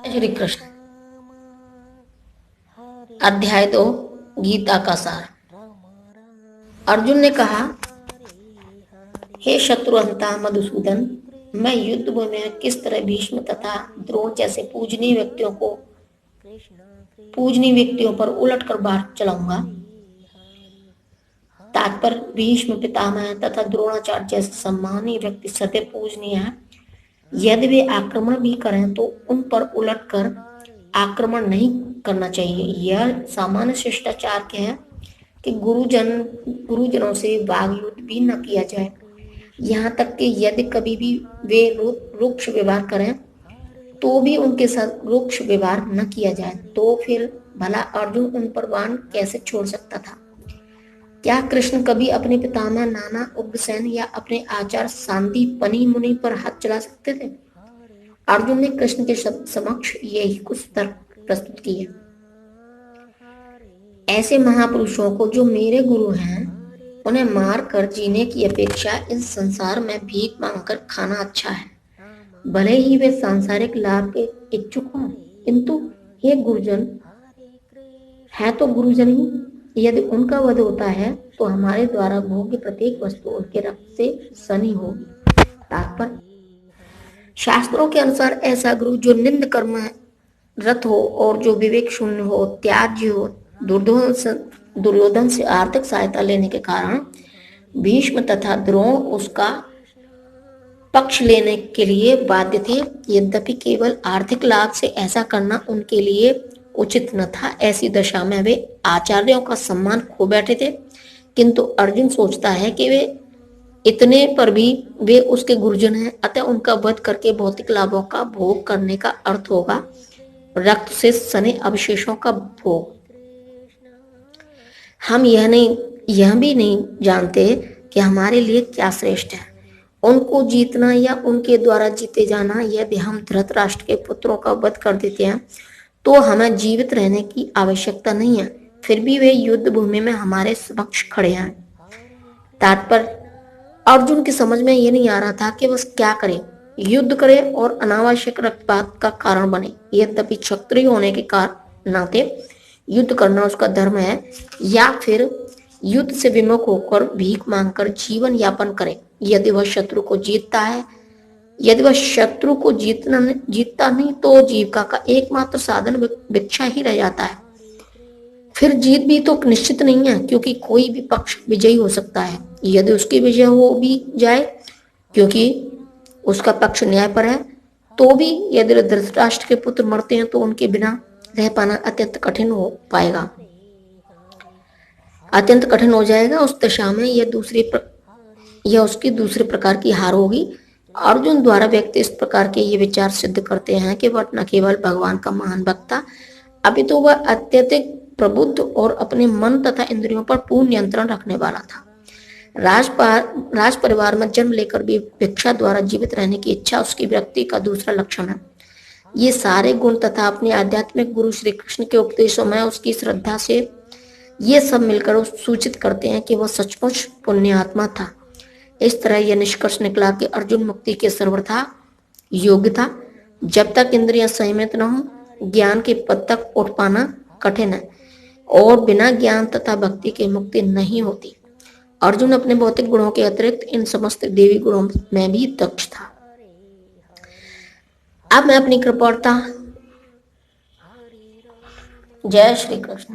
श्री कृष्ण। अध्याय 2, गीता का सार। अर्जुन ने कहा, हे शत्रुहंता मधुसूदन, मैं युद्ध में किस तरह भीष्म तथा द्रोण जैसे पूजनीय व्यक्तियों पर उलटकर बाढ़ चलाऊंगा। तात्पर्य, भीष्म पितामह तथा द्रोणाचार्य जैसे सम्मानीय व्यक्ति सदैव पूजनीय हैं। यदि वे आक्रमण भी करें तो उन पर उलटकर आक्रमण नहीं करना चाहिए। यह सामान्य शिष्टाचार के है कि गुरुजनों से वाग युद्ध भी न किया जाए। यहाँ तक कि यदि कभी भी वे रुक्ष व्यवहार करें तो भी उनके साथ रुक्ष व्यवहार न किया जाए। तो फिर भला अर्जुन उन पर बाण कैसे छोड़ सकता था? क्या कृष्ण कभी अपने पितामह नाना उग्रसेन या अपने आचार्य सांदीपनि मुनि पर हाथ चला सकते थे? अर्जुन ने कृष्ण के समक्ष यही कुछ तर्क प्रस्तुत किए। ऐसे महापुरुषों को जो मेरे गुरु हैं, उन्हें मार कर जीने की अपेक्षा इस संसार में भीख मांगकर खाना अच्छा है। भले ही वे सांसारिक लाभ के इच्छुक हों, किंतु हे गुरुजन है तो गुरुजन ही। यदि उनका वध होता है तो हमारे द्वारा भोग्य प्रत्येक वस्तु उनके रक्त से सनी होगी। तात्पर्य, शास्त्रों के अनुसार ऐसा गुरु जो निंद कर्म रत हो और जो विवेक शून्य हो, त्याज्य हो, दुर्योधन से आर्थिक सहायता लेने के कारण भीष्म तथा द्रोण उसका पक्ष लेने के लिए बाध्य थे। यद्यपि केवल आर्थिक लाभ से ऐसा करना उनके लिए उचित न था। ऐसी दशा में वे आचार्यों का सम्मान खो बैठे थे। किंतु अर्जुन सोचता है कि वे इतने पर भी वे उसके गुरुजन हैं, अतः उनका वध करके भौतिक लाभों का भोग करने का अर्थ होगा रक्त से सने अवशेषों का भोग। हम यह भी नहीं जानते कि हमारे लिए क्या श्रेष्ठ है, उनको जीतना या उनके द्वारा जीते जाना। यदि हम धृतराष्ट्र के पुत्रों का वध कर देते हैं तो हमें जीवित रहने की आवश्यकता नहीं है, फिर भी वे युद्ध भूमि में हमारे समक्ष खड़े हैं। तात्पर्य, अर्जुन की समझ में ये नहीं आ रहा था कि वह क्या करे, युद्ध करे और अनावश्यक रक्तपात का कारण बने। यद्यपि क्षत्रिय होने के नाते युद्ध करना उसका धर्म है, या फिर युद्ध से विमुख होकर भीख मांगकर जीवन यापन करे। यदि वह शत्रु को जीतता नहीं तो जीविका का एकमात्र साधन भिक्षा ही रह जाता है। फिर जीत भी तो निश्चित नहीं है, क्योंकि कोई भी पक्ष विजयी हो सकता है। यदि उसकी विजय हो भी जाए क्योंकि उसका पक्ष न्याय पर है, तो भी यदि धृतराष्ट्र के पुत्र मरते हैं तो उनके बिना रह पाना अत्यंत कठिन हो जाएगा। उस दशा में यह उसकी दूसरे प्रकार की हार होगी। अर्जुन द्वारा व्यक्ति इस प्रकार के ये विचार सिद्ध करते हैं कि वह न केवल भगवान का महान भक्त था, अभी तो वह अत्यधिक प्रबुद्ध और अपने मन तथा इंद्रियों पर पूर्ण नियंत्रण रखने वाला था। राज परिवार में जन्म लेकर भी भिक्षा द्वारा जीवित रहने की इच्छा उसकी व्यक्ति का दूसरा लक्षण है। ये सारे गुण तथा अपने आध्यात्मिक गुरु श्री कृष्ण के उपदेशों में उसकी श्रद्धा से ये सब मिलकर सूचित करते हैं कि वह सचमुच पुण्यात्मा था। इस तरह यह निष्कर्ष निकला कि अर्जुन मुक्ति के सर्वथा योग्य था। जब तक इंद्रियां संयमित न हो, ज्ञान के पद तक उठ पाना कठिन है और बिना ज्ञान तथा भक्ति के मुक्ति नहीं होती। अर्जुन अपने भौतिक गुणों के अतिरिक्त इन समस्त देवी गुणों में भी दक्ष था। अब मैं अपनी कृपाणता। जय श्री कृष्ण।